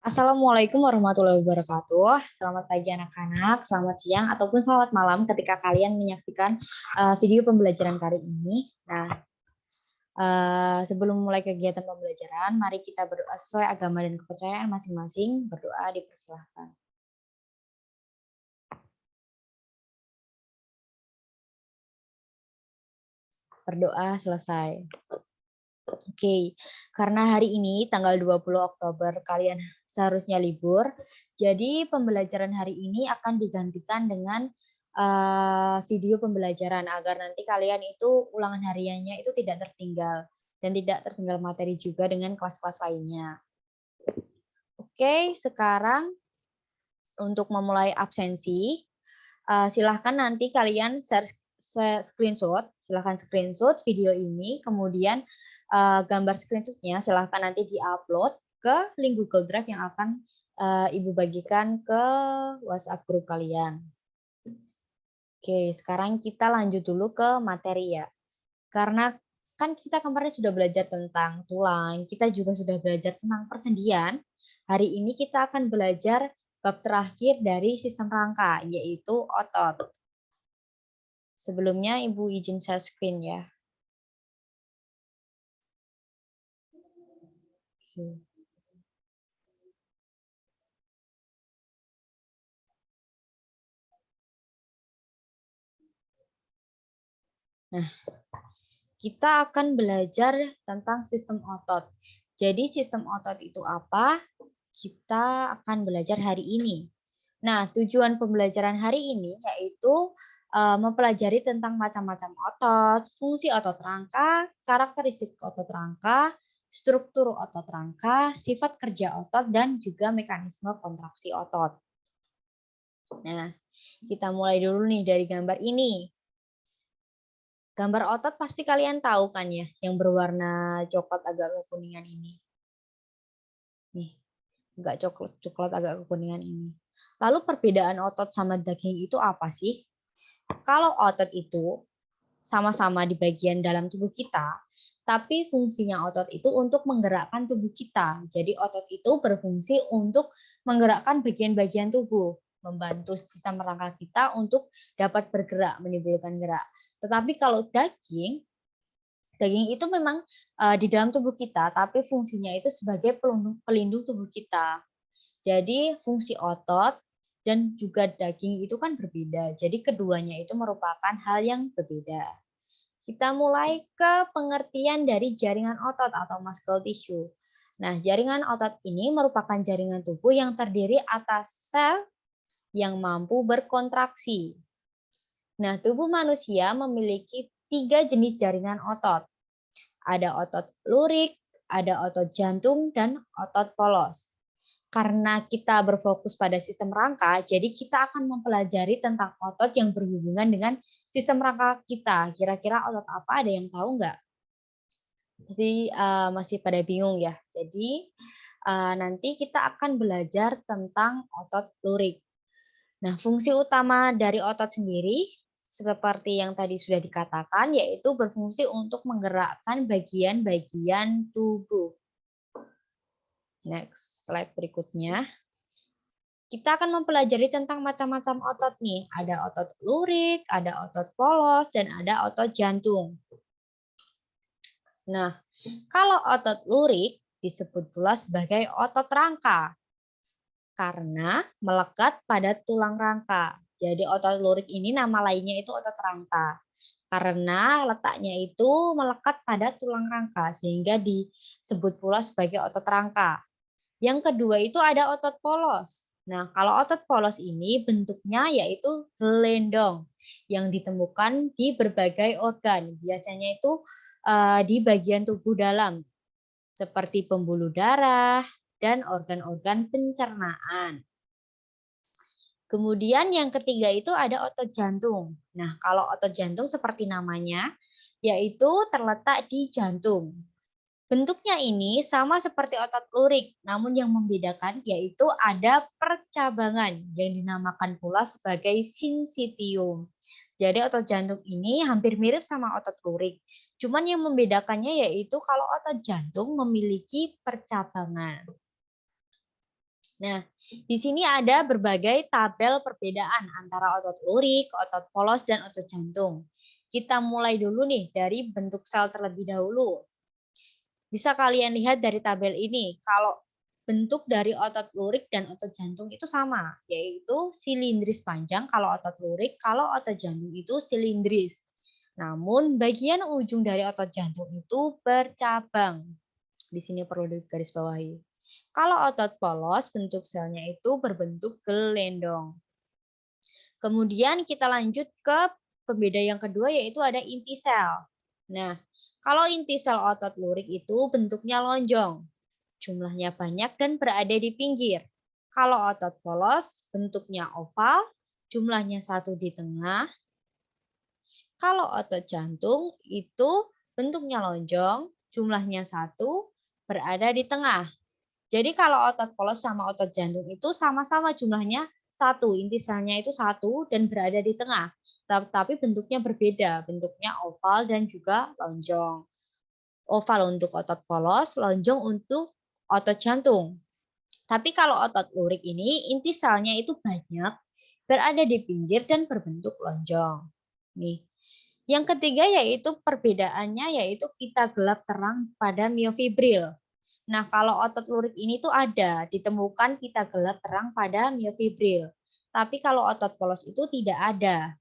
Assalamualaikum warahmatullahi wabarakatuh. Selamat pagi anak-anak, selamat siang, ataupun selamat malam ketika kalian menyaksikan video pembelajaran kali ini. Nah, sebelum mulai kegiatan pembelajaran, mari kita berdoa sesuai agama dan kepercayaan masing-masing. Berdoa dipersilahkan. Berdoa selesai. Oke, karena hari ini tanggal 20 Oktober kalian seharusnya libur, jadi pembelajaran hari ini akan digantikan dengan video pembelajaran agar nanti kalian itu ulangan hariannya itu tidak tertinggal dan tidak tertinggal materi juga dengan kelas-kelas lainnya. Oke, sekarang untuk memulai absensi, silahkan nanti kalian silahkan screenshot video ini, kemudian gambar screenshotnya silahkan nanti diupload ke link Google Drive yang akan Ibu bagikan ke WhatsApp grup kalian. Oke, sekarang kita lanjut dulu ke materi ya. Karena kan kita kemarin sudah belajar tentang tulang, kita juga sudah belajar tentang persendian. Hari ini kita akan belajar bab terakhir dari sistem rangka, yaitu otot. Sebelumnya Ibu izin share screen ya. Nah, kita akan belajar tentang sistem otot. Jadi sistem otot itu apa? Kita akan belajar hari ini. Nah, tujuan pembelajaran hari ini yaitu mempelajari tentang macam-macam otot, fungsi otot rangka, karakteristik otot rangka, struktur otot rangka, sifat kerja otot, dan juga mekanisme kontraksi otot. Nah, kita mulai dulu nih dari gambar ini. Gambar otot pasti kalian tahu kan ya, yang berwarna coklat agak kekuningan ini. Nih, agak coklat agak kekuningan ini. Lalu perbedaan otot sama daging itu apa sih? Kalau otot itu sama-sama di bagian dalam tubuh kita, tapi fungsinya otot itu untuk menggerakkan tubuh kita. Jadi otot itu berfungsi untuk menggerakkan bagian-bagian tubuh, membantu sistem rangka kita untuk dapat bergerak, menimbulkan gerak. Tetapi kalau daging itu memang di dalam tubuh kita, tapi fungsinya itu sebagai pelindung tubuh kita. Jadi fungsi otot dan juga daging itu kan berbeda. Jadi keduanya itu merupakan hal yang berbeda. Kita mulai ke pengertian dari jaringan otot atau muscle tissue. Nah, jaringan otot ini merupakan jaringan tubuh yang terdiri atas sel yang mampu berkontraksi. Nah, tubuh manusia memiliki 3 jenis jaringan otot. Ada otot lurik, ada otot jantung, dan otot polos. Karena kita berfokus pada sistem rangka, jadi kita akan mempelajari tentang otot yang berhubungan dengan sistem rangka kita. Kira-kira otot apa, ada yang tahu nggak? Pasti masih pada bingung ya. Jadi nanti kita akan belajar tentang otot lurik. Nah, fungsi utama dari otot sendiri seperti yang tadi sudah dikatakan, yaitu berfungsi untuk menggerakkan bagian-bagian tubuh. Next, slide berikutnya. Kita akan mempelajari tentang macam-macam otot nih. Ada otot lurik, ada otot polos, dan ada otot jantung. Nah, kalau otot lurik disebut pula sebagai otot rangka karena melekat pada tulang rangka. Jadi otot lurik ini nama lainnya itu otot rangka. Karena letaknya itu melekat pada tulang rangka sehingga disebut pula sebagai otot rangka. Yang kedua itu ada otot polos. Nah, kalau otot polos ini bentuknya yaitu gelendong yang ditemukan di berbagai organ. Biasanya itu di bagian tubuh dalam seperti pembuluh darah dan organ-organ pencernaan. Kemudian yang ketiga itu ada otot jantung. Nah, kalau otot jantung seperti namanya, yaitu terletak di jantung. Bentuknya ini sama seperti otot lurik, namun yang membedakan yaitu ada percabangan yang dinamakan pula sebagai sinsitium. Jadi otot jantung ini hampir mirip sama otot lurik. Cuman yang membedakannya yaitu kalau otot jantung memiliki percabangan. Nah, di sini ada berbagai tabel perbedaan antara otot lurik, otot polos, dan otot jantung. Kita mulai dulu nih dari bentuk sel terlebih dahulu. Bisa kalian lihat dari tabel ini, kalau bentuk dari otot lurik dan otot jantung itu sama, yaitu silindris panjang kalau otot lurik, kalau otot jantung itu silindris. Namun bagian ujung dari otot jantung itu bercabang. Di sini perlu digarisbawahi. Kalau otot polos, bentuk selnya itu berbentuk gelendong. Kemudian kita lanjut ke pembeda yang kedua, yaitu ada inti sel. Nah, kalau inti sel otot lurik itu bentuknya lonjong, jumlahnya banyak dan berada di pinggir. Kalau otot polos, bentuknya oval, jumlahnya satu di tengah. Kalau otot jantung itu bentuknya lonjong, jumlahnya satu, berada di tengah. Jadi kalau otot polos sama otot jantung itu sama-sama jumlahnya satu, inti selnya itu satu dan berada di tengah. Tapi bentuknya berbeda, bentuknya oval dan juga lonjong. Oval untuk otot polos, lonjong untuk otot jantung. Tapi kalau otot lurik ini inti selnya itu banyak, berada di pinggir dan berbentuk lonjong. Nih. Yang ketiga yaitu perbedaannya yaitu pita gelap terang pada miofibril. Nah, kalau otot lurik ini tuh ada, ditemukan pita gelap terang pada miofibril. Tapi kalau otot polos itu tidak ada.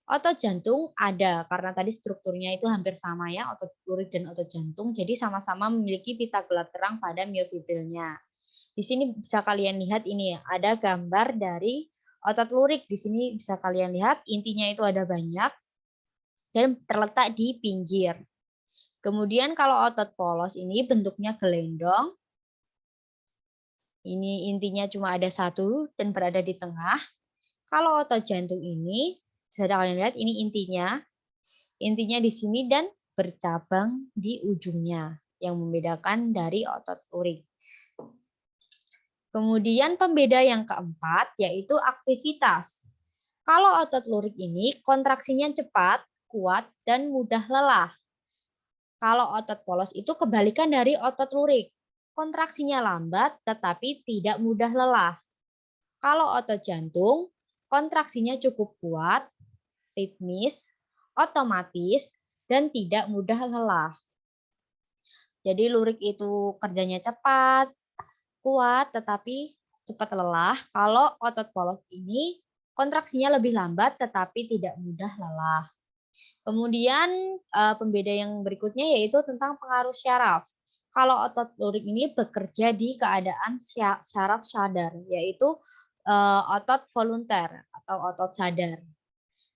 Otot jantung ada, karena tadi strukturnya itu hampir sama ya, otot lurik dan otot jantung. Jadi sama-sama memiliki pita gelap terang pada miofibrilnya. Di sini bisa kalian lihat ini ya, ada gambar dari otot lurik. Di sini bisa kalian lihat intinya itu ada banyak dan terletak di pinggir. Kemudian kalau otot polos ini bentuknya gelendong. Ini intinya cuma ada satu dan berada di tengah. Kalau otot jantung ini, bisa kalian lihat ini intinya. Intinya di sini dan bercabang di ujungnya yang membedakan dari otot lurik. Kemudian pembeda yang keempat yaitu aktivitas. Kalau otot lurik ini kontraksinya cepat, kuat, dan mudah lelah. Kalau otot polos itu kebalikan dari otot lurik. Kontraksinya lambat tetapi tidak mudah lelah. Kalau otot jantung, kontraksinya cukup kuat, ritmis, otomatis, dan tidak mudah lelah. Jadi lurik itu kerjanya cepat, kuat, tetapi cepat lelah. Kalau otot polos ini kontraksinya lebih lambat tetapi tidak mudah lelah. Kemudian pembeda yang berikutnya yaitu tentang pengaruh syaraf. Kalau otot lurik ini bekerja di keadaan syaraf sadar, yaitu otot volunter atau otot sadar.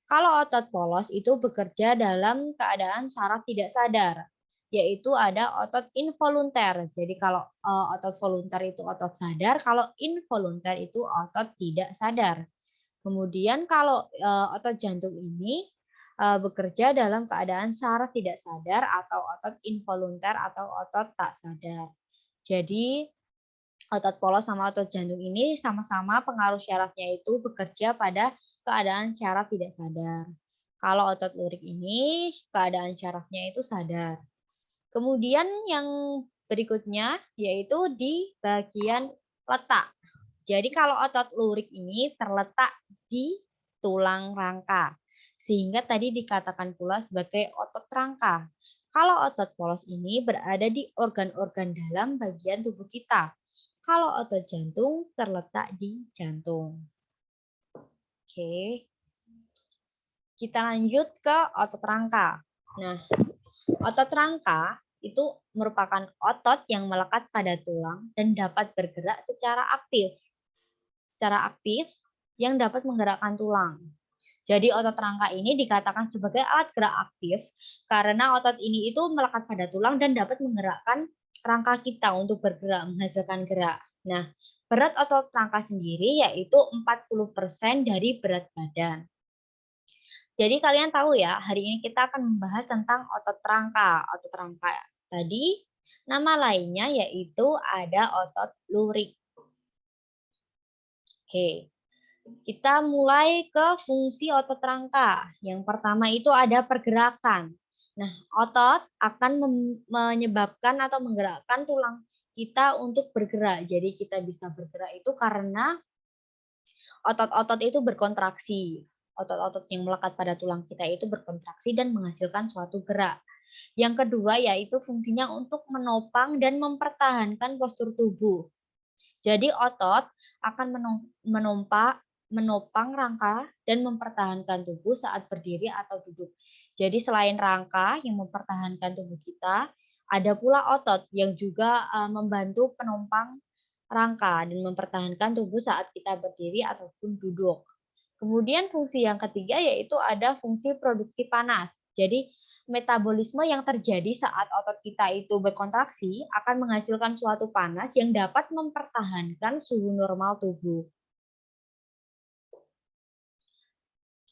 Kalau otot polos itu bekerja dalam keadaan saraf tidak sadar, yaitu ada otot involunter. Jadi kalau otot volunter itu otot sadar, kalau involunter itu otot tidak sadar. Kemudian kalau otot jantung ini bekerja dalam keadaan saraf tidak sadar atau otot involunter atau otot tak sadar. Jadi otot polos sama otot jantung ini sama-sama pengaruh syarafnya itu bekerja pada keadaan syaraf tidak sadar. Kalau otot lurik ini keadaan syarafnya itu sadar. Kemudian yang berikutnya yaitu di bagian letak. Jadi kalau otot lurik ini terletak di tulang rangka. Sehingga tadi dikatakan pula sebagai otot rangka. Kalau otot polos ini berada di organ-organ dalam bagian tubuh kita. Kalau otot jantung terletak di jantung. Oke. Kita lanjut ke otot rangka. Nah, otot rangka itu merupakan otot yang melekat pada tulang dan dapat bergerak secara aktif. Secara aktif yang dapat menggerakkan tulang. Jadi otot rangka ini dikatakan sebagai alat gerak aktif karena otot ini itu melekat pada tulang dan dapat menggerakkan rangka kita untuk bergerak, menghasilkan gerak. Nah, berat otot rangka sendiri yaitu 40% dari berat badan. Jadi kalian tahu ya, hari ini kita akan membahas tentang otot rangka. Otot rangka tadi nama lainnya yaitu ada otot lurik. Oke. Kita mulai ke fungsi otot rangka. Yang pertama itu ada pergerakan. Nah, otot akan menyebabkan atau menggerakkan tulang kita untuk bergerak. Jadi kita bisa bergerak itu karena otot-otot itu berkontraksi. Otot-otot yang melekat pada tulang kita itu berkontraksi dan menghasilkan suatu gerak. Yang kedua yaitu fungsinya untuk menopang dan mempertahankan postur tubuh. Jadi otot akan menopang rangka dan mempertahankan tubuh saat berdiri atau duduk. Jadi selain rangka yang mempertahankan tubuh kita, ada pula otot yang juga membantu penopang rangka dan mempertahankan tubuh saat kita berdiri ataupun duduk. Kemudian fungsi yang ketiga yaitu ada fungsi produksi panas. Jadi metabolisme yang terjadi saat otot kita itu berkontraksi akan menghasilkan suatu panas yang dapat mempertahankan suhu normal tubuh.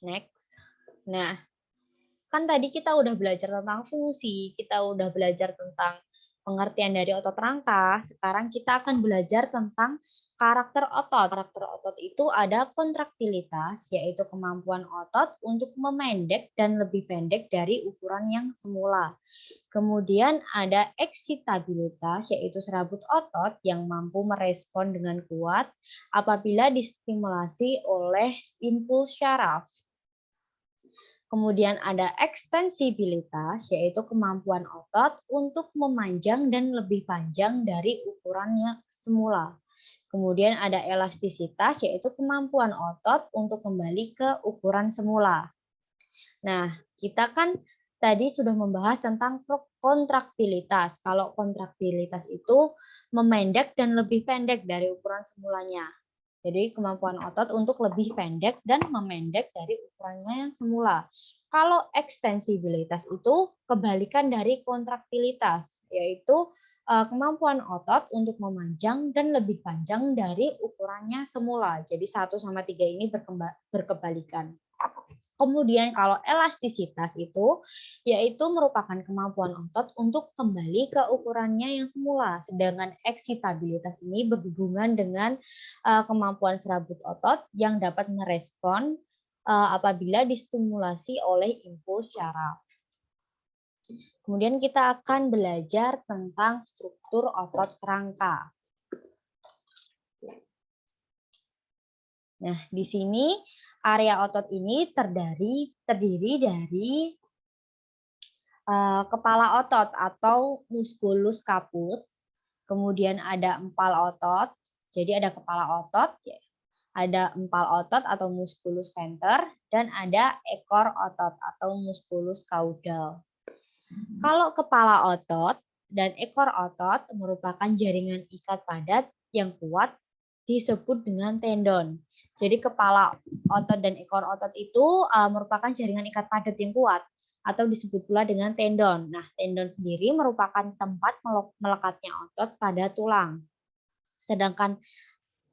Next. Nah, kan tadi kita udah belajar tentang fungsi, kita udah belajar tentang pengertian dari otot rangka. Sekarang kita akan belajar tentang karakter otot. Karakter otot itu ada kontraktilitas, yaitu kemampuan otot untuk memendek dan lebih pendek dari ukuran yang semula. Kemudian ada eksitabilitas, yaitu serabut otot yang mampu merespon dengan kuat apabila distimulasi oleh impuls syaraf. Kemudian ada ekstensibilitas, yaitu kemampuan otot untuk memanjang dan lebih panjang dari ukurannya semula. Kemudian ada elastisitas, yaitu kemampuan otot untuk kembali ke ukuran semula. Nah, kita kan tadi sudah membahas tentang kontraktilitas. Kalau kontraktilitas itu memendek dan lebih pendek dari ukuran semulanya. Jadi kemampuan otot untuk lebih pendek dan memendek dari ukurannya yang semula. Kalau ekstensibilitas itu kebalikan dari kontraktilitas, yaitu kemampuan otot untuk memanjang dan lebih panjang dari ukurannya semula. Jadi 1 sama 3 ini berkebalikan. Kemudian kalau elastisitas itu yaitu merupakan kemampuan otot untuk kembali ke ukurannya yang semula. Sedangkan eksitabilitas ini berhubungan dengan kemampuan serabut otot yang dapat merespon apabila distimulasi oleh impuls syaraf. Kemudian kita akan belajar tentang struktur otot rangka. Nah, di sini area otot ini terdiri dari kepala otot atau musculus caput, kemudian ada empal otot, jadi ada kepala otot, ada empal otot atau musculus venter, dan ada ekor otot atau musculus caudal. Kalau kepala otot dan ekor otot merupakan jaringan ikat padat yang kuat disebut dengan tendon. Jadi kepala otot dan ekor otot itu merupakan jaringan ikat padat yang kuat atau disebut pula dengan tendon. Nah, tendon sendiri merupakan tempat melekatnya otot pada tulang. Sedangkan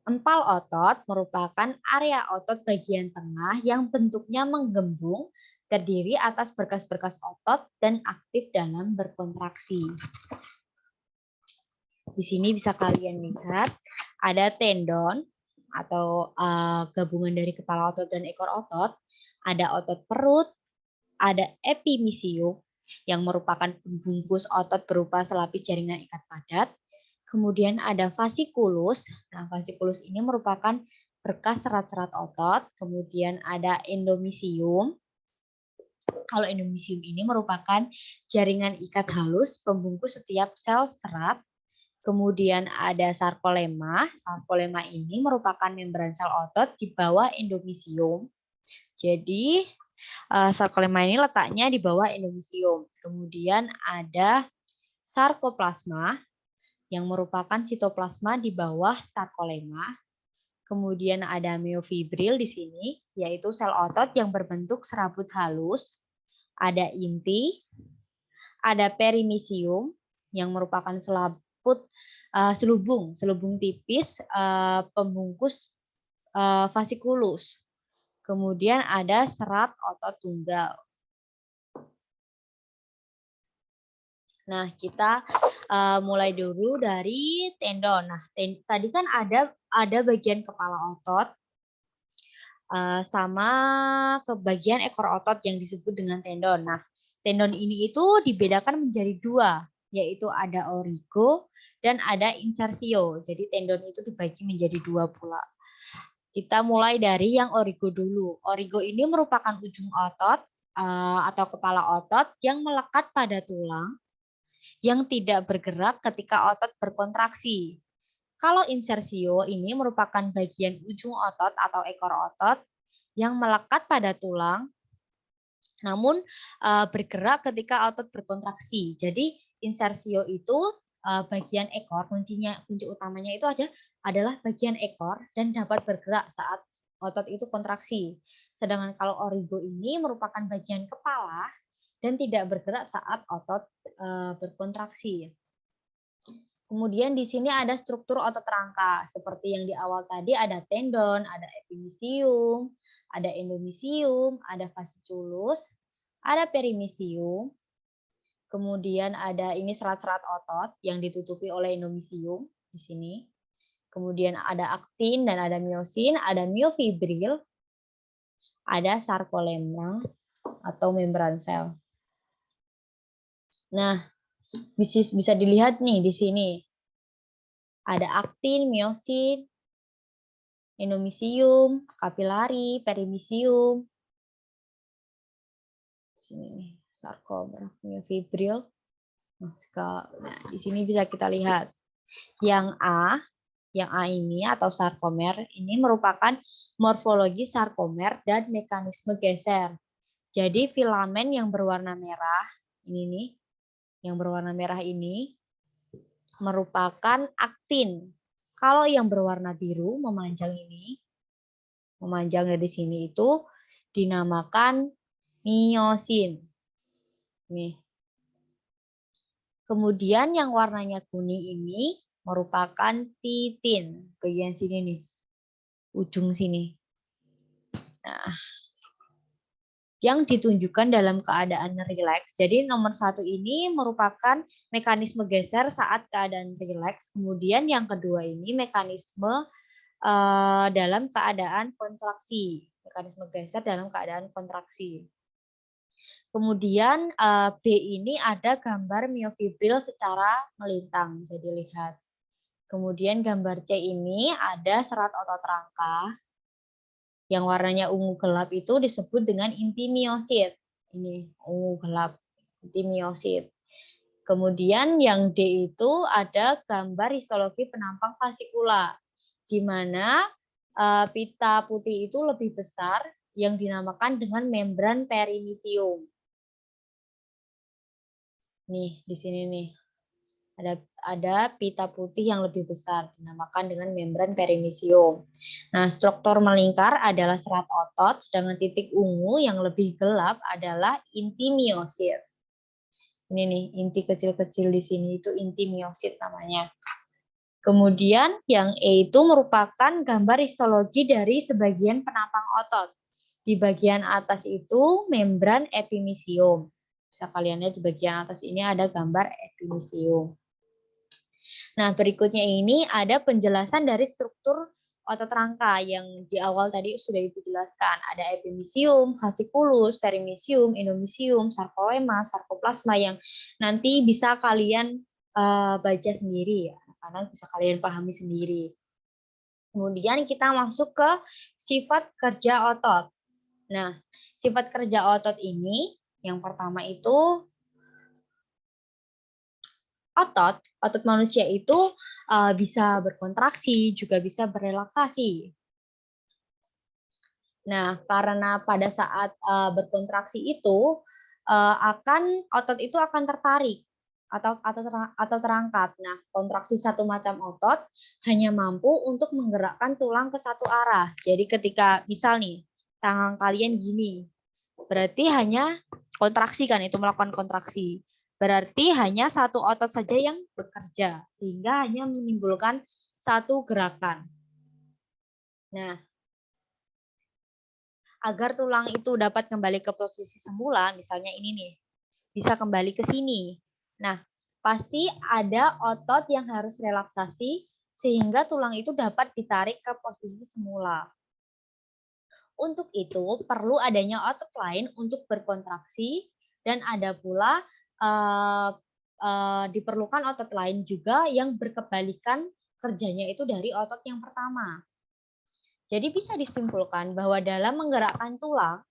empal otot merupakan area otot bagian tengah yang bentuknya menggembung, terdiri atas berkas-berkas otot dan aktif dalam berkontraksi. Di sini bisa kalian lihat ada tendon atau gabungan dari kepala otot dan ekor otot, ada otot perut, ada epimisium yang merupakan pembungkus otot berupa selapis jaringan ikat padat. Kemudian ada fasciculus. Nah, fasciculus ini merupakan berkas serat-serat otot. Kemudian ada endomysium. Kalau endomysium ini merupakan jaringan ikat halus pembungkus setiap sel serat. Kemudian ada sarkolema. Sarkolema ini merupakan membran sel otot di bawah endomysium. Jadi sarkolema ini letaknya di bawah endomysium. Kemudian ada sarkoplasma yang merupakan sitoplasma di bawah sarkolema. Kemudian ada myofibril di sini, yaitu sel otot yang berbentuk serabut halus. Ada inti, ada perimysium yang merupakan selubung tipis pembungkus fasciculus. Kemudian ada serat otot tunggal. Nah, kita mulai dulu dari tendon. Nah, tadi kan ada bagian kepala otot sama ke bagian ekor otot yang disebut dengan tendon. Nah, tendon ini itu dibedakan menjadi 2, yaitu ada origo dan ada insersio. Jadi tendon itu dibagi menjadi dua pula. Kita mulai dari yang origo dulu. Origo ini merupakan ujung otot atau kepala otot yang melekat pada tulang yang tidak bergerak ketika otot berkontraksi. Kalau insersio ini merupakan bagian ujung otot atau ekor otot yang melekat pada tulang namun bergerak ketika otot berkontraksi. Jadi insersio itu bagian ekor, kunci utamanya itu adalah bagian ekor dan dapat bergerak saat otot itu kontraksi. Sedangkan kalau origo ini merupakan bagian kepala dan tidak bergerak saat otot berkontraksi. Kemudian di sini ada struktur otot rangka. Seperti yang di awal tadi ada tendon, ada epimisium, ada endomisium, ada fasciculus, ada perimisium. Kemudian ada ini serat-serat otot yang ditutupi oleh endomisium di sini. Kemudian ada aktin dan ada miosin, ada miofibril, ada sarkolemma atau membran sel. Nah, bisa dilihat nih di sini. Ada aktin, miosin, endomisium, kapilari, perimisium. Sini nih, sarkomer, miofibril. Nah, di sini bisa kita lihat. Yang A ini atau sarkomer ini merupakan morfologi sarkomer dan mekanisme geser. Jadi filamen yang berwarna merah ini nih, yang berwarna merah ini merupakan aktin. Kalau yang berwarna biru memanjang dari sini itu dinamakan miosin. Nih. Kemudian yang warnanya kuning ini merupakan titin. Bagian sini nih, ujung sini. Nah, yang ditunjukkan dalam keadaan rileks. Jadi nomor 1 ini merupakan mekanisme geser saat keadaan rileks. Kemudian yang kedua ini mekanisme dalam keadaan kontraksi. Mekanisme geser dalam keadaan kontraksi. Kemudian B ini ada gambar miofibril secara melintang, bisa dilihat. Kemudian gambar C ini ada serat otot rangka yang warnanya ungu gelap itu disebut dengan inti miosit. Ini ungu gelap, inti miosit. Kemudian yang D itu ada gambar histologi penampang fasikula, di mana pita putih itu lebih besar yang dinamakan dengan membran perimisium. Nih, di sini nih. Ada pita putih yang lebih besar, dinamakan dengan membran perimisium. Nah, struktur melingkar adalah serat otot, sedangkan titik ungu yang lebih gelap adalah inti miosit. Ini nih, inti kecil-kecil di sini itu inti miosit namanya. Kemudian yang E itu merupakan gambar histologi dari sebagian penampang otot. Di bagian atas itu membran epimisium. Bisa kalian lihat di bagian atas ini ada gambar epimisium. Nah, berikutnya ini ada penjelasan dari struktur otot rangka yang di awal tadi sudah Ibu jelaskan. Ada epimisium, fasciculus, perimisium, endomisium, sarkolemma, sarkoplasma yang nanti bisa kalian baca sendiri ya, karena bisa kalian pahami sendiri. Kemudian kita masuk ke sifat kerja otot. Nah, sifat kerja otot ini yang pertama itu otot manusia itu bisa berkontraksi, juga bisa berelaksasi. Nah, karena pada saat berkontraksi itu otot itu akan tertarik atau terangkat. Nah, kontraksi satu macam otot hanya mampu untuk menggerakkan tulang ke satu arah. Jadi ketika misal nih tangan kalian gini, berarti hanya kontraksi kan, itu melakukan kontraksi. Berarti hanya satu otot saja yang bekerja, sehingga hanya menimbulkan satu gerakan. Nah, agar tulang itu dapat kembali ke posisi semula, misalnya ini nih, bisa kembali ke sini. Nah, pasti ada otot yang harus relaksasi, sehingga tulang itu dapat ditarik ke posisi semula. Untuk itu, perlu adanya otot lain untuk berkontraksi, dan ada pula diperlukan otot lain juga yang berkebalikan kerjanya itu dari otot yang pertama. Jadi bisa disimpulkan bahwa dalam menggerakkan tulang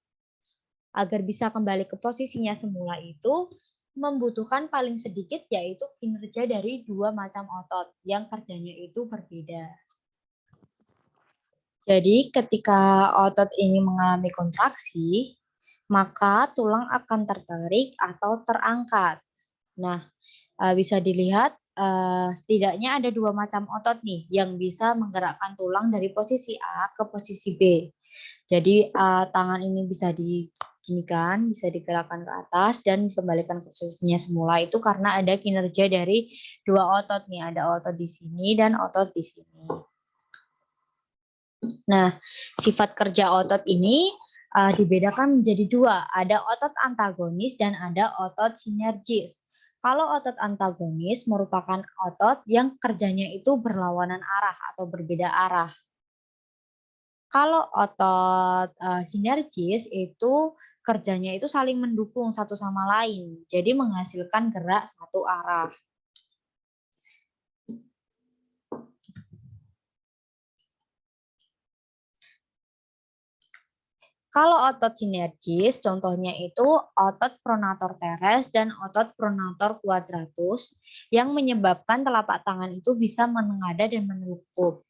agar bisa kembali ke posisinya semula itu membutuhkan paling sedikit yaitu kinerja dari dua macam otot yang kerjanya itu berbeda. Jadi ketika otot ini mengalami kontraksi, maka tulang akan tertarik atau terangkat. Nah, bisa dilihat setidaknya ada dua macam otot nih yang bisa menggerakkan tulang dari posisi A ke posisi B. Jadi tangan ini bisa diginikan, bisa digerakkan ke atas dan dikembalikan ke posisinya semula itu karena ada kinerja dari dua otot nih, ada otot di sini dan otot di sini. Nah, sifat kerja otot ini dibedakan menjadi dua, ada otot antagonis dan ada otot sinergis. Kalau otot antagonis merupakan otot yang kerjanya itu berlawanan arah atau berbeda arah. Kalau otot sinergis itu kerjanya itu saling mendukung satu sama lain, jadi menghasilkan gerak satu arah. Kalau otot sinergis, contohnya itu otot pronator teres dan otot pronator quadratus yang menyebabkan telapak tangan itu bisa menengadah dan menelungkup.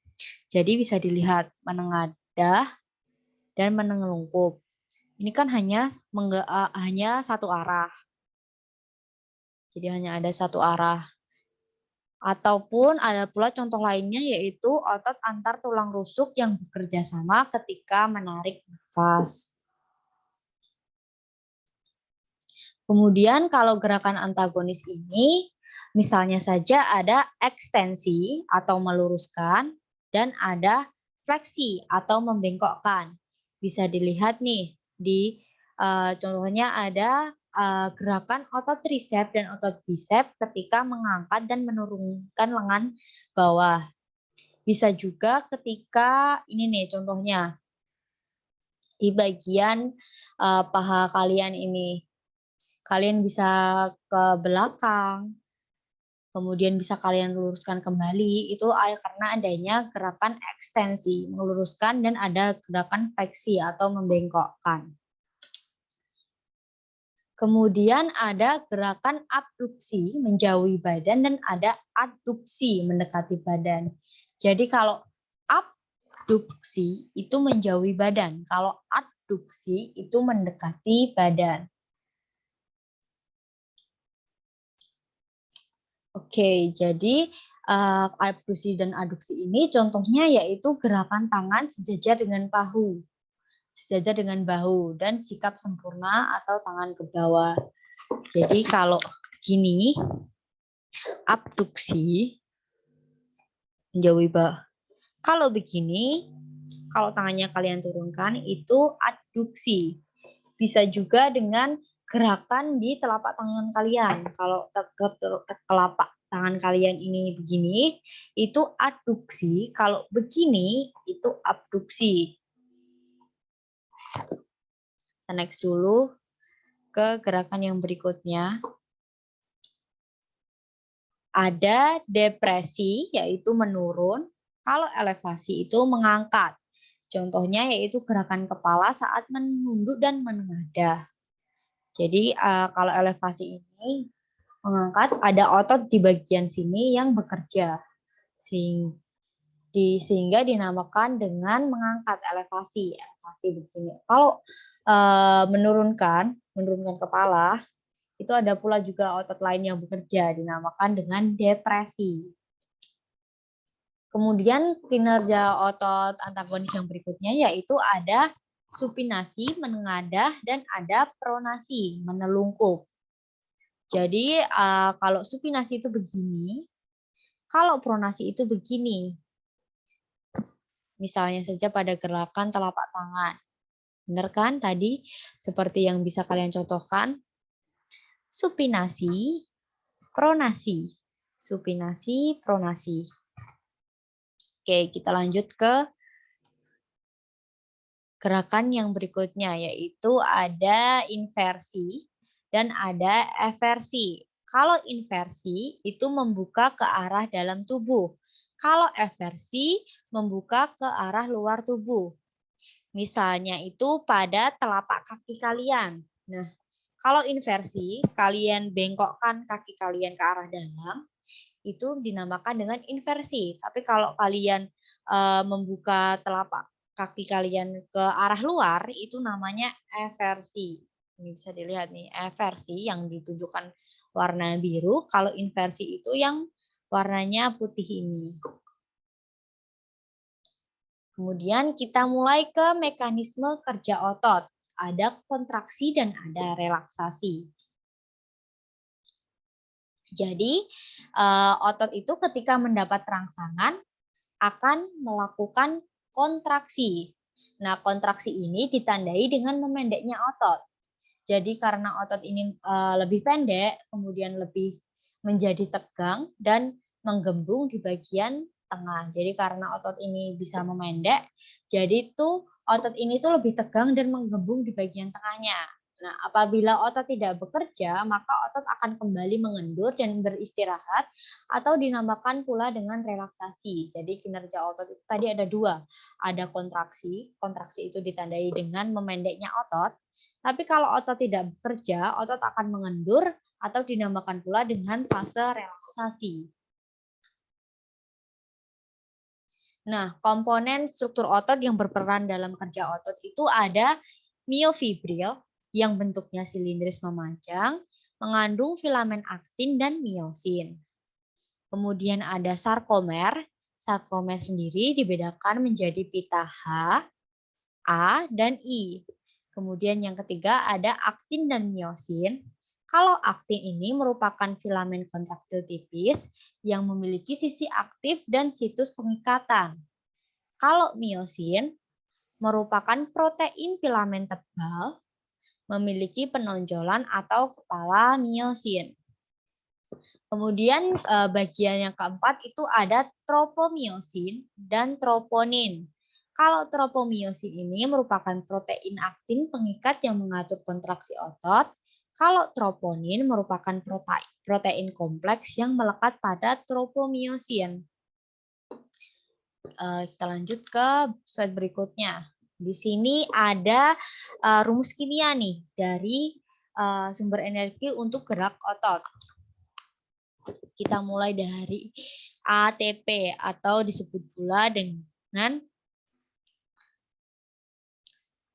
Jadi bisa dilihat menengadah dan menelungkup. Ini kan hanya satu arah. Jadi hanya ada satu arah. Ataupun ada pula contoh lainnya yaitu otot antar tulang rusuk yang bekerja sama ketika menarik nafas. Kemudian kalau gerakan antagonis ini, misalnya saja ada ekstensi atau meluruskan, dan ada fleksi atau membengkokkan. Bisa dilihat nih, di contohnya ada gerakan otot tricep dan otot bicep ketika mengangkat dan menurunkan lengan bawah. Bisa juga ketika, ini nih contohnya, di bagian paha kalian ini. Kalian bisa ke belakang, kemudian bisa kalian luruskan kembali, itu karena adanya gerakan ekstensi, meluruskan, dan ada gerakan fleksi atau membengkokkan. Kemudian ada gerakan abduksi, menjauhi badan, dan ada adduksi, mendekati badan. Jadi kalau abduksi itu menjauhi badan, kalau adduksi itu mendekati badan. Oke, jadi abduksi dan aduksi ini contohnya yaitu gerakan tangan sejajar dengan bahu, dan sikap sempurna atau tangan ke bawah. Jadi kalau gini, abduksi menjauhi bahu. Kalau begini, kalau tangannya kalian turunkan itu adduksi. Bisa juga dengan gerakan di telapak tangan kalian. Kalau telapak tangan kalian ini begini, itu adduksi. Kalau begini, itu abduksi. Kita next dulu ke gerakan yang berikutnya. Ada depresi, yaitu menurun. Kalau elevasi itu mengangkat. Contohnya yaitu gerakan kepala saat menunduk dan menengadah. Jadi kalau elevasi ini mengangkat, ada otot di bagian sini yang bekerja sehingga dinamakan dengan mengangkat elevasi begini. Kalau menurunkan kepala itu ada pula juga otot lain yang bekerja dinamakan dengan depresi. Kemudian kinerja otot antagonis yang berikutnya yaitu ada supinasi, menengadah, dan ada pronasi, menelungkup. Jadi kalau supinasi itu begini, kalau pronasi itu begini. Misalnya saja pada gerakan telapak tangan. Benar kan tadi? Seperti yang bisa kalian contohkan. Supinasi, pronasi. Supinasi, pronasi. Oke, kita lanjut ke gerakan yang berikutnya, yaitu ada inversi dan ada eversi. Kalau inversi itu membuka ke arah dalam tubuh. Kalau eversi membuka ke arah luar tubuh. Misalnya itu pada telapak kaki kalian. Nah, kalau inversi, kalian bengkokkan kaki kalian ke arah dalam, itu dinamakan dengan inversi. Tapi kalau kalian membuka telapak kaki kalian ke arah luar, itu namanya eversi. Ini bisa dilihat nih, eversi yang ditunjukkan warna biru, kalau inversi itu yang warnanya putih ini. Kemudian kita mulai ke mekanisme kerja otot. Ada kontraksi dan ada relaksasi. Jadi otot itu ketika mendapat rangsangan akan melakukan kontraksi. Nah, kontraksi ini ditandai dengan memendeknya otot. Jadi karena otot ini lebih pendek, kemudian lebih menjadi tegang dan menggembung di bagian tengah. Jadi karena otot ini bisa memendek, jadi tuh otot ini tuh lebih tegang dan menggembung di bagian tengahnya. Nah, apabila otot tidak bekerja, maka otot akan kembali mengendur dan beristirahat atau dinamakan pula dengan relaksasi. Jadi kinerja otot itu tadi ada dua. Ada kontraksi, kontraksi itu ditandai dengan memendeknya otot. Tapi kalau otot tidak bekerja, otot akan mengendur atau dinamakan pula dengan fase relaksasi. Nah, komponen struktur otot yang berperan dalam kerja otot itu ada miofibril yang bentuknya silindris memanjang, mengandung filamen aktin dan miosin. Kemudian ada sarkomer. Sarkomer sendiri dibedakan menjadi pita H, A, dan I. Kemudian yang ketiga ada aktin dan miosin. Kalau aktin ini merupakan filamen kontraktil tipis yang memiliki sisi aktif dan situs pengikatan. Kalau miosin merupakan protein filamen tebal, memiliki penonjolan atau kepala miosin. Kemudian bagian yang keempat itu ada tropomiosin dan troponin. Kalau tropomiosin ini merupakan protein aktin pengikat yang mengatur kontraksi otot. Kalau troponin merupakan protein kompleks yang melekat pada tropomiosin. Kita lanjut ke slide berikutnya. Di sini ada rumus kimia nih dari sumber energi untuk gerak otot. Kita mulai dari ATP atau disebut pula dengan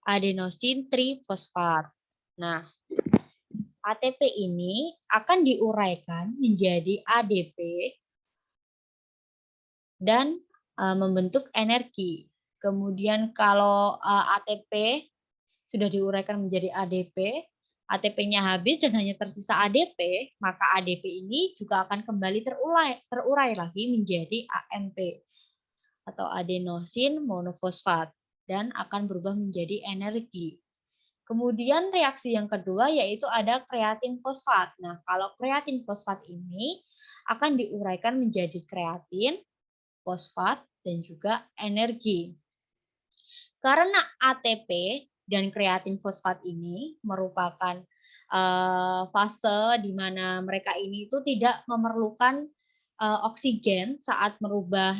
adenosin trifosfat. Nah, ATP ini akan diuraikan menjadi ADP dan membentuk energi. Kemudian kalau ATP sudah diuraikan menjadi ADP, ATP-nya habis dan hanya tersisa ADP, maka ADP ini juga akan kembali terurai lagi menjadi AMP atau adenosin monofosfat dan akan berubah menjadi energi. Kemudian reaksi yang kedua yaitu ada kreatin fosfat. Nah, kalau kreatin fosfat ini akan diuraikan menjadi kreatin, fosfat, dan juga energi. Karena ATP dan kreatin fosfat ini merupakan fase di mana mereka ini itu tidak memerlukan oksigen saat merubah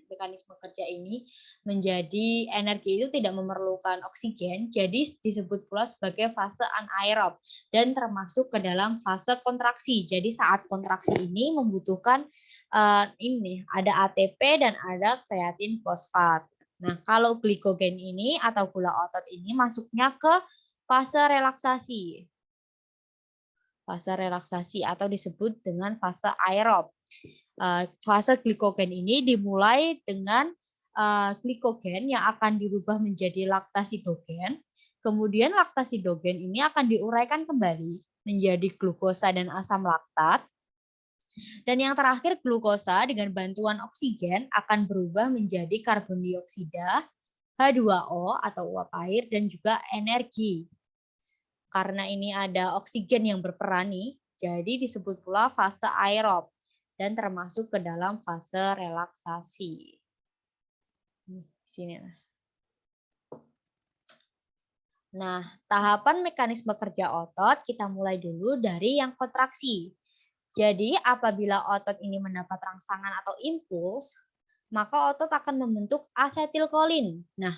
mekanisme kerja ini menjadi energi itu tidak memerlukan oksigen, jadi disebut pula sebagai fase anaerob dan termasuk ke dalam fase kontraksi. Jadi saat kontraksi ini membutuhkan ini ada ATP dan ada kreatin fosfat. Nah, kalau glikogen ini atau gula otot ini masuknya ke fase relaksasi. Fase relaksasi atau disebut dengan fase aerob. Fase glikogen ini dimulai dengan glikogen yang akan dirubah menjadi laktasidogen. Kemudian laktasidogen ini akan diuraikan kembali menjadi glukosa dan asam laktat. Dan yang terakhir, glukosa dengan bantuan oksigen akan berubah menjadi karbon dioksida, H2O atau uap air, dan juga energi. Karena ini ada oksigen yang berperan nih, jadi disebut pula fase aerob dan termasuk ke dalam fase relaksasi. Sini. Nah, tahapan mekanisme kerja otot kita mulai dulu dari yang kontraksi. Jadi, apabila otot ini mendapat rangsangan atau impuls, maka otot akan membentuk asetilkolin. Nah,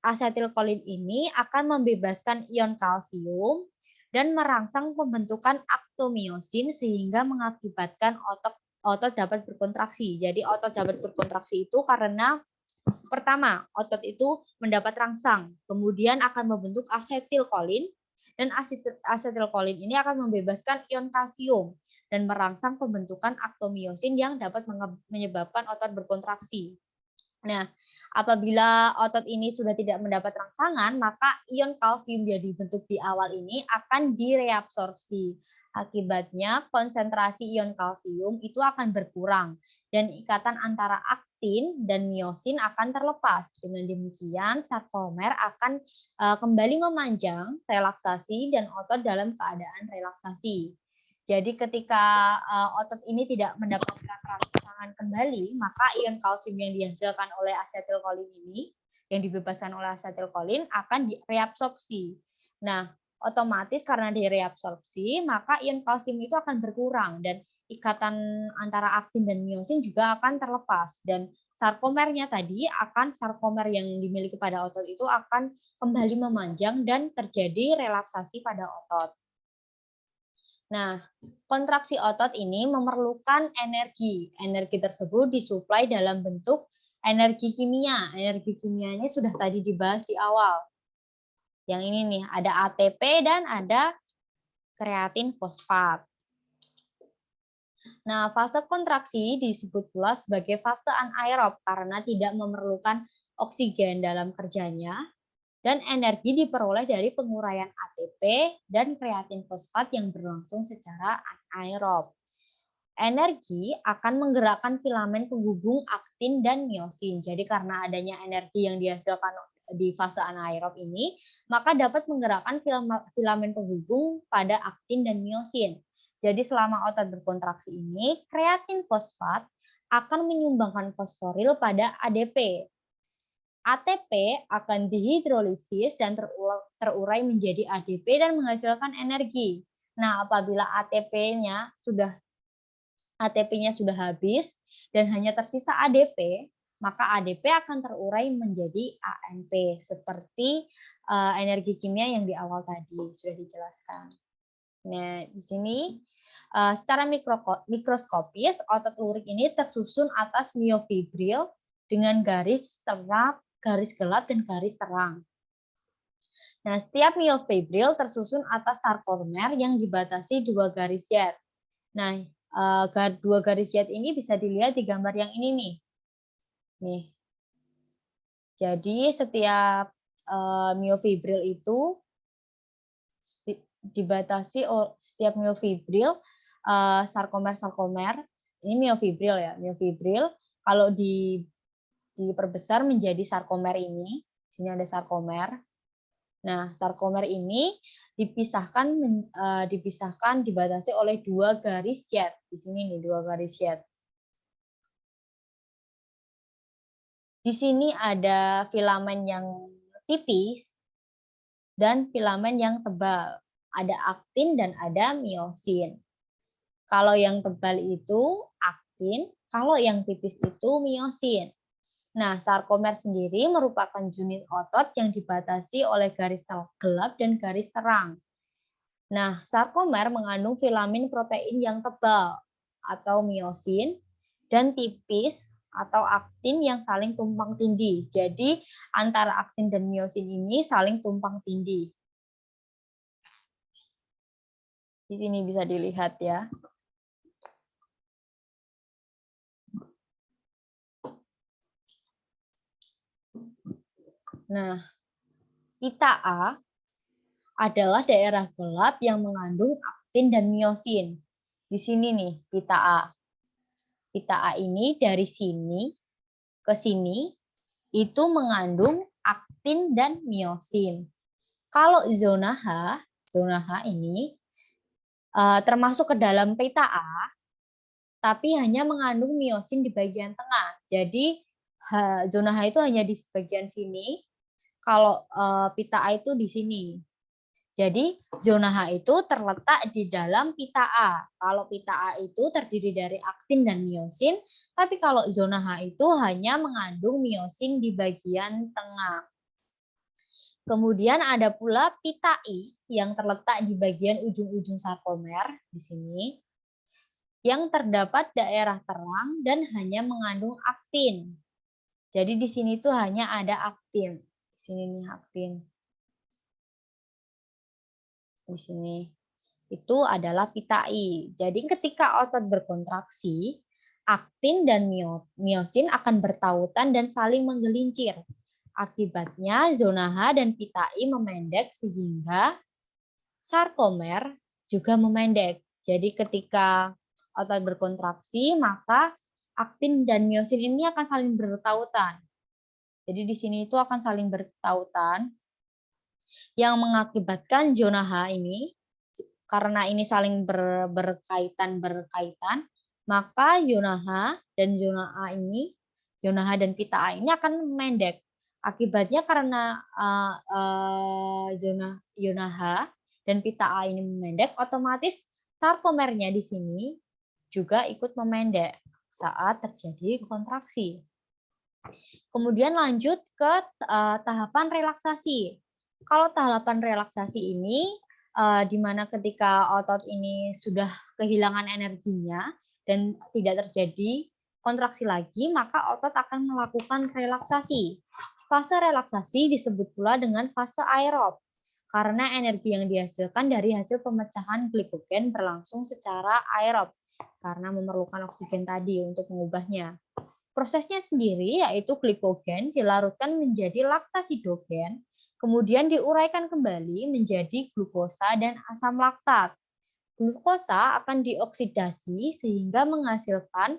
asetilkolin ini akan membebaskan ion kalsium dan merangsang pembentukan aktomiosin sehingga mengakibatkan otot dapat berkontraksi. Jadi, otot dapat berkontraksi itu karena pertama, otot itu mendapat rangsang, kemudian akan membentuk asetilkolin, dan asetilkolin ini akan membebaskan ion kalsium dan merangsang pembentukan aktomiosin yang dapat menyebabkan otot berkontraksi. Nah, apabila otot ini sudah tidak mendapat rangsangan, maka ion kalsium yang dibentuk di awal ini akan direabsorpsi. Akibatnya, konsentrasi ion kalsium itu akan berkurang dan ikatan antara aktin dan miosin akan terlepas. Dengan demikian, sarkomer akan kembali memanjang, relaksasi, dan otot dalam keadaan relaksasi. Jadi ketika otot ini tidak mendapatkan rangsangan kembali, maka ion kalsium yang dihasilkan oleh asetilkolin ini, yang dibebaskan oleh asetilkolin akan direabsorpsi. Nah, otomatis karena direabsorpsi, maka ion kalsium itu akan berkurang dan ikatan antara aktin dan miosin juga akan terlepas. Dan sarkomernya tadi sarkomer yang dimiliki pada otot itu akan kembali memanjang dan terjadi relaksasi pada otot. Nah, kontraksi otot ini memerlukan energi. Energi tersebut disuplai dalam bentuk energi kimia. Energi kimianya sudah tadi dibahas di awal. Yang ini nih, ada ATP dan ada kreatin fosfat. Nah, fase kontraksi disebut pula sebagai fase anaerob karena tidak memerlukan oksigen dalam kerjanya. Dan energi diperoleh dari penguraian ATP dan kreatin fosfat yang berlangsung secara anaerob. Energi akan menggerakkan filamen penghubung aktin dan miosin. Jadi karena adanya energi yang dihasilkan di fase anaerob ini, maka dapat menggerakkan filamen penghubung pada aktin dan miosin. Jadi selama otot berkontraksi ini, kreatin fosfat akan menyumbangkan fosforil pada ADP. ATP akan dihidrolisis dan terurai menjadi ADP dan menghasilkan energi. Nah, apabila ATP-nya sudah habis dan hanya tersisa ADP, maka ADP akan terurai menjadi ANP seperti energi kimia yang di awal tadi sudah dijelaskan. Nah, di sini secara mikroskopis otot lurik ini tersusun atas miofibril dengan garis terang, garis gelap, dan garis terang. Nah, setiap miofibril tersusun atas sarkomer yang dibatasi dua garis Z. Nah, dua garis Z ini bisa dilihat di gambar yang ini nih. Nih. Jadi setiap miofibril itu dibatasi setiap miofibril sarkomer. Ini miofibril ya, miofibril kalau diperbesar menjadi sarkomer ini. Sini ada sarkomer. Nah, sarkomer ini dibatasi oleh dua garis Z. Di sini nih dua garis Z. Di sini ada filamen yang tipis dan filamen yang tebal. Ada aktin dan ada miosin. Kalau yang tebal itu aktin, kalau yang tipis itu miosin. Nah, sarkomer sendiri merupakan unit otot yang dibatasi oleh garis gelap dan garis terang. Nah, sarkomer mengandung filamen protein yang tebal atau miosin dan tipis atau aktin yang saling tumpang tindih. Jadi, antara aktin dan miosin ini saling tumpang tindih. Di sini bisa dilihat ya. Nah, pita A adalah daerah gelap yang mengandung aktin dan miosin. Di sini nih, pita A. Pita A ini dari sini ke sini itu mengandung aktin dan miosin. Kalau zona H ini termasuk ke dalam pita A, tapi hanya mengandung miosin di bagian tengah. Jadi zona H itu hanya di bagian sini. kalau pita A itu di sini. Jadi zona H itu terletak di dalam pita A. Kalau pita A itu terdiri dari aktin dan miosin, tapi kalau zona H itu hanya mengandung miosin di bagian tengah. Kemudian ada pula pita I yang terletak di bagian ujung-ujung sarkomer di sini, yang terdapat daerah terang dan hanya mengandung aktin. Jadi di sini tuh hanya ada aktin. Di sini nih aktin. Di sini itu adalah pita I. Jadi ketika otot berkontraksi, aktin dan miosin akan bertautan dan saling menggelincir. Akibatnya zona H dan pita I memendek sehingga sarkomer juga memendek. Jadi ketika otot berkontraksi, maka aktin dan miosin ini akan saling bertautan. Jadi di sini itu akan saling bertautan yang mengakibatkan zona H ini, karena ini saling berkaitan, maka zona H dan zona A ini, zona H dan pita A ini akan memendek. Akibatnya karena zona H dan pita A ini memendek, otomatis sarkomernya di sini juga ikut memendek saat terjadi kontraksi. Kemudian lanjut ke tahapan relaksasi. Kalau tahapan relaksasi ini, di mana ketika otot ini sudah kehilangan energinya dan tidak terjadi kontraksi lagi, maka otot akan melakukan relaksasi. Fase relaksasi disebut pula dengan fase aerob, karena energi yang dihasilkan dari hasil pemecahan glikogen berlangsung secara aerob, karena memerlukan oksigen tadi untuk mengubahnya. Prosesnya sendiri yaitu glikogen dilarutkan menjadi laktasidogen, kemudian diuraikan kembali menjadi glukosa dan asam laktat. Glukosa akan dioksidasi sehingga menghasilkan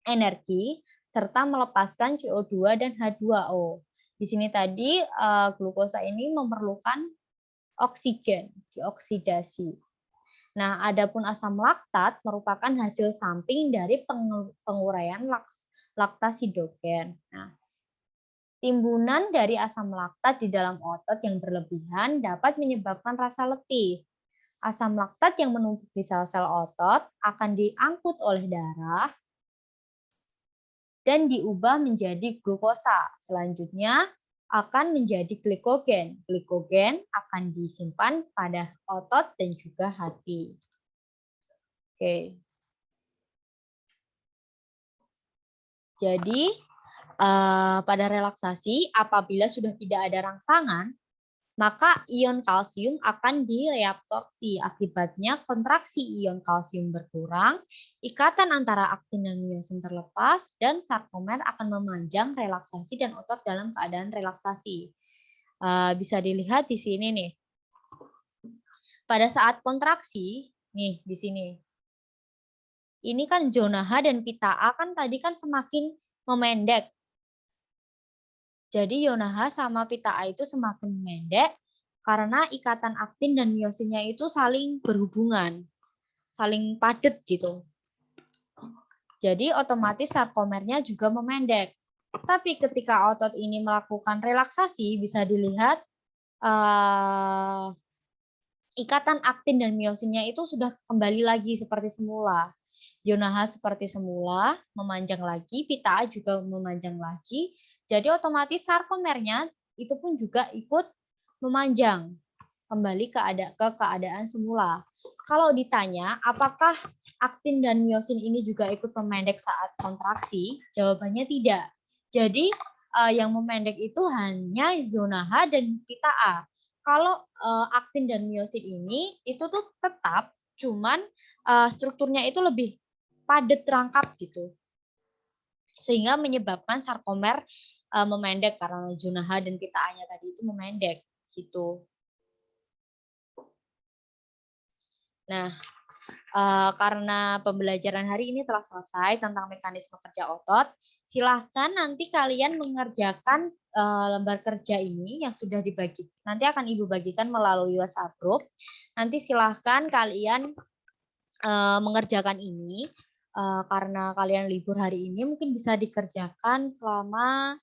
energi serta melepaskan CO2 dan H2O. Di sini tadi glukosa ini memerlukan oksigen, dioksidasi. Nah, adapun asam laktat merupakan hasil samping dari penguraian laktasidogen. Nah, timbunan dari asam laktat di dalam otot yang berlebihan dapat menyebabkan rasa letih. Asam laktat yang menumpuk di sel-sel otot akan diangkut oleh darah dan diubah menjadi glukosa. Selanjutnya akan menjadi glikogen. Glikogen akan disimpan pada otot dan juga hati. Oke. Jadi pada relaksasi apabila sudah tidak ada rangsangan, maka ion kalsium akan direabsorpsi. Akibatnya kontraksi ion kalsium berkurang, ikatan antara aktin dan miosin terlepas, dan sarkomer akan memanjang relaksasi dan otot dalam keadaan relaksasi. Bisa dilihat di sini nih. Pada saat kontraksi, nih di sini. Ini kan zona H dan pita A kan tadi kan semakin memendek. Jadi zona H sama pita A itu semakin memendek karena ikatan aktin dan miosinnya itu saling berhubungan, saling padat gitu. Jadi otomatis sarkomernya juga memendek. Tapi ketika otot ini melakukan relaksasi, bisa dilihat ikatan aktin dan miosinnya itu sudah kembali lagi seperti semula. Zona H seperti semula, memanjang lagi, pita A juga memanjang lagi. Jadi otomatis sarkomernya itu pun juga ikut memanjang kembali ke keadaan semula. Kalau ditanya apakah aktin dan miosin ini juga ikut memendek saat kontraksi, jawabannya tidak. Jadi yang memendek itu hanya zona H dan pita A. Kalau aktin dan miosin ini itu tuh tetap, cuman strukturnya itu lebih padat terangkap gitu. Sehingga menyebabkan sarkomer memendek karena zona H dan pita A-nya tadi itu memendek gitu. Nah, karena pembelajaran hari ini telah selesai tentang mekanisme kerja otot, silahkan nanti kalian mengerjakan lembar kerja ini yang sudah dibagi. Nanti akan Ibu bagikan melalui WhatsApp group. Nanti silahkan kalian mengerjakan ini. Karena kalian libur hari ini mungkin bisa dikerjakan selama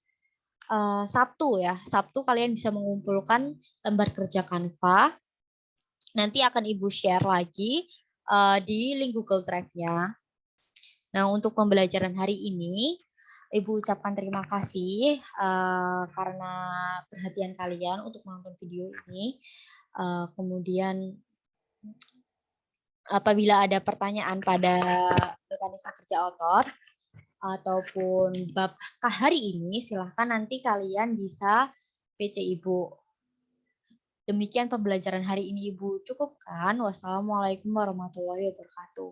Sabtu ya. Sabtu kalian bisa mengumpulkan lembar kerja Canva. Nanti akan Ibu share lagi di link Google Drive-nya. Nah, untuk pembelajaran hari ini, Ibu ucapkan terima kasih karena perhatian kalian untuk menonton video ini. Kemudian apabila ada pertanyaan pada mekanisme kerja otot ataupun bab hari ini, silahkan nanti kalian bisa PC Ibu. Demikian pembelajaran hari ini Ibu cukupkan. Wassalamualaikum warahmatullahi wabarakatuh.